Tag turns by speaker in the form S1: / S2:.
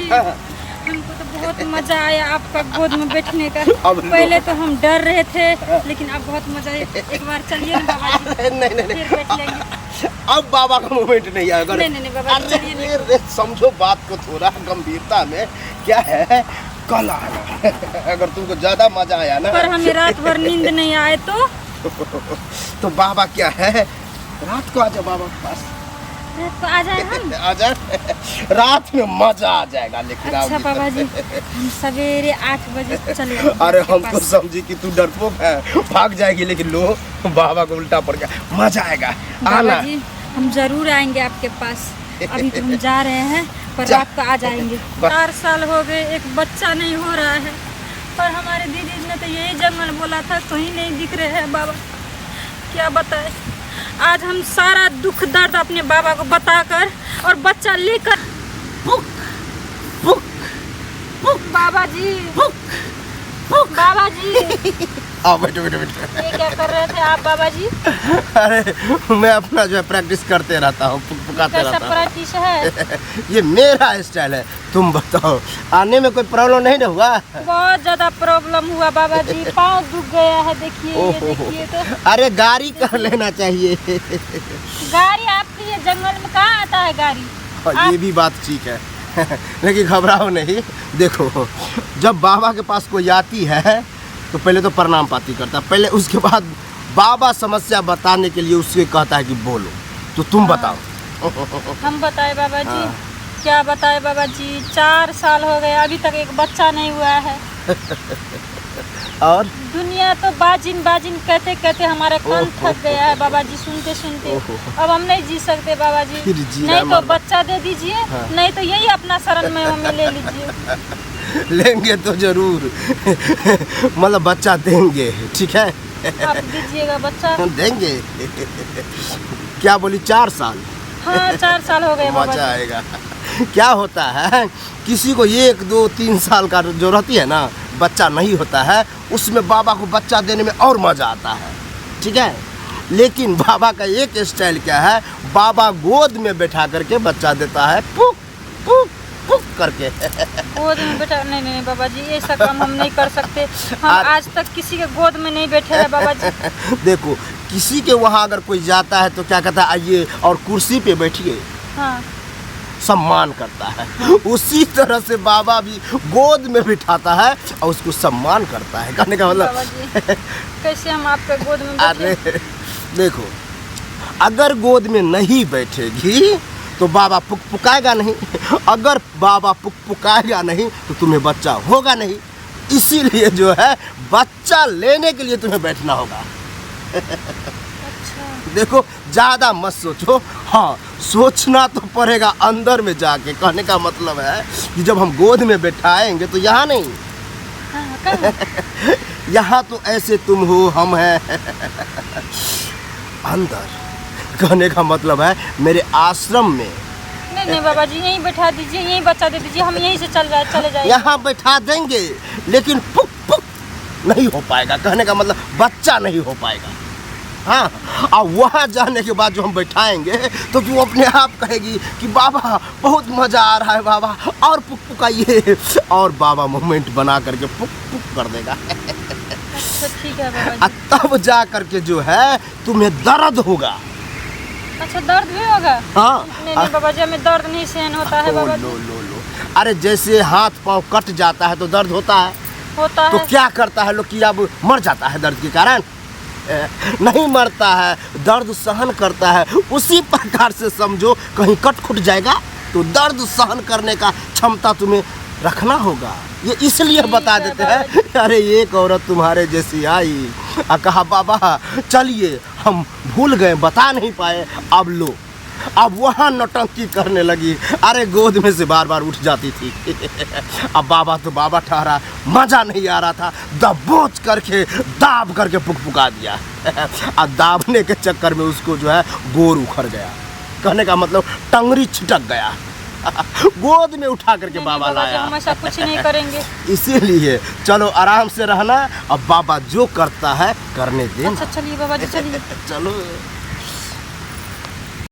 S1: हमको तो बहुत मजा आया आपका गोद में बैठने का। पहले तो हम डर रहे थे, लेकिन अब बहुत मजा आया। एक बार चलिए ना बाबा जी। नहीं फिर बैठ लेंगे।
S2: अब बाबा का मोमेंट नहीं आएगा।
S1: नहीं बाबा जी चलिए।
S2: समझो बात को थोड़ा गंभीरता में। क्या है, कल आना है। अगर तुमको ज्यादा मजा आया ना,
S1: पर हमें रात भर नींद नहीं आए
S2: तो बाबा क्या है, रात को आ जाओ बाबा के पास।
S1: तो आ जाए हम।
S2: आ जाए, रात में मजा आ जाएगा। लेकिन
S1: अच्छा बाबा जी, हम सवेरे 8 बजे चले।
S2: अरे हम तो समझी कि तू डरपोक है, भाग जाएगी, लेकिन लो बाबा को उल्टा पड़ गया। मजा आएगा, आना।
S1: जी हम जरूर आएंगे आपके पास। अभी तो हम जा रहे हैं, पर रात को आ जाएंगे। 4 साल हो गए, एक बच्चा नहीं हो रहा है। पर हमारे दीदी ने तो यही जंगल बोला था, कहीं नहीं दिख रहे हैं बाबा। क्या बताए, आज हम सारा दुख दर्द अपने बाबा को बताकर और बच्चा लेकर बाबा जी बाबा जी
S2: आओ बैठो।
S1: ये क्या कर रहे थे आप बाबा जी?
S2: अरे मैं अपना जो है प्रैक्टिस करते रहता हूँ, पुकाते रहता हूँ।
S1: प्रैक्टिस है?
S2: ये मेरा स्टाइल है। तुम बताओ, आने में कोई प्रॉब्लम नहीं ना हुआ?
S1: बहुत ज्यादा प्रॉब्लम हुआ बाबा जी, पाँव दुख गया है। देखिए ये देखिए तो।
S2: अरे गाड़ी कर लेना चाहिए।
S1: गाड़ी आपके ये जंगल में कहाँ आता है गाड़ी?
S2: ये भी बात ठीक है। लेकिन घबराओ नहीं। देखो, जब बाबा के पास कोई आती है तो पहले तो प्रणाम पाती करता, पहले उसके बाद बाबा समस्या बताने के लिए उससे कहता है कि बोलो। तो तुम बताओ।
S1: हम बताए बाबा जी? क्या बताए बाबा जी, 4 साल हो गए, अभी तक एक बच्चा नहीं हुआ है।
S2: और
S1: दुनिया तो बाजिन बाजिन कहते कहते हमारा कान थक गया है बाबा जी, सुनते सुनते। अब हम नहीं जी सकते बाबा जी। नहीं तो बच्चा दे दीजिए, नहीं तो यही अपना शरण में हमें ले लीजिए।
S2: लेंगे तो जरूर। मतलब बच्चा देंगे, ठीक है?
S1: आप दीजिएगा बच्चा।
S2: देंगे। क्या बोली, 4 साल?
S1: हाँ 4 साल हो गए बाबा।
S2: मजा आएगा। क्या होता है, किसी को 1, 2, 3 साल का जो रहती है ना, बच्चा नहीं होता है, उसमें बाबा को बच्चा देने में और मजा आता है, ठीक है? लेकिन बाबा का एक स्टाइल क्या है, बाबा गोद में बैठा करके बच्चा देता है, पुक पुक पुक करके।
S1: गोद में बैठा? नहीं बाबा जी, ये सब काम हम नहीं कर सकते। हम आज तक किसी के गोद में नहीं बैठे हैं बाबा जी।
S2: देखो, किसी के वहाँ अगर कोई जाता है तो क्या कहता है, आइए और कुर्सी पे बैठिए।
S1: हाँ।
S2: सम्मान करता है। उसी तरह से बाबा भी गोद में बिठाता है और उसको सम्मान करता है। कहने का मतलब
S1: कैसे हम आपके गोद में बैठे?
S2: अरे देखो, अगर गोद में नहीं बैठेगी तो बाबा पुकाएगा नहीं। अगर बाबा पुकाएगा नहीं तो तुम्हें बच्चा होगा नहीं। इसीलिए जो है, बच्चा लेने के लिए तुम्हें बैठना होगा। देखो, ज़्यादा मत सोचो। हाँ, सोचना तो पड़ेगा अंदर में जाके। कहने का मतलब है कि जब हम गोद में बैठाएंगे तो यहाँ नहीं। यहाँ तो ऐसे तुम हो, हम हैं अंदर। कहने का मतलब है मेरे आश्रम में।
S1: नहीं बाबा जी, यहीं बैठा दीजिए, यहीं बच्चा दे दीजिए, हम यहीं से चले जाएंगे।
S2: यहाँ बैठा देंगे, लेकिन पुक पुक नहीं हो पाएगा। कहने का मतलब बच्चा नहीं हो पाएगा। हाँ, और वहाँ जाने के बाद जो हम बैठाएंगे तो तू अपने आप कहेगी कि बाबा बहुत मज़ा आ रहा है बाबा, और पुक पुकाइए। और बाबा मोमेंट बना करके पुक पुक कर देगा।
S1: अच्छा ठीक है बाबा जी।
S2: तब जा करके जो है तुम्हें दर्द होगा।
S1: अच्छा, दर्द भी होगा?
S2: हाँ।
S1: नहीं बाबा जी, हमें दर्द नहीं सहन होता है बाबा जी।
S2: लो। अरे जैसे हाथ पाँव कट जाता है तो दर्द होता है।
S1: तो
S2: क्या करता है लोग कि अब मर जाता है दर्द के कारण? नहीं मरता है, दर्द सहन करता है। उसी प्रकार से समझो, कहीं कट खुट जाएगा तो दर्द सहन करने का क्षमता तुम्हें रखना होगा। ये इसलिए बता देते हैं। अरे एक औरत तुम्हारे जैसी आई और कहा बाबा चलिए, हम भूल गए, बता नहीं पाए, अब लो। अब वहाँ नौटंकी करने लगी। अरे गोद में से बार बार उठ जाती थी। अब बाबा तो बाबा ठहरा, मज़ा नहीं आ रहा था, दबोच करके दाब करके पुकपुका दिया। अब दाबने के चक्कर में उसको जो है गोर उखड़ गया। कहने का मतलब टंगरी छिटक गया। गोद में उठा करके बाबा लाया।
S1: हम ऐसा कुछ नहीं करेंगे।
S2: इसीलिए चलो आराम से रहना। अब बाबा जो करता है करने देना।
S1: अच्छा चलिए बाबा जी, चलिए।
S2: चलो।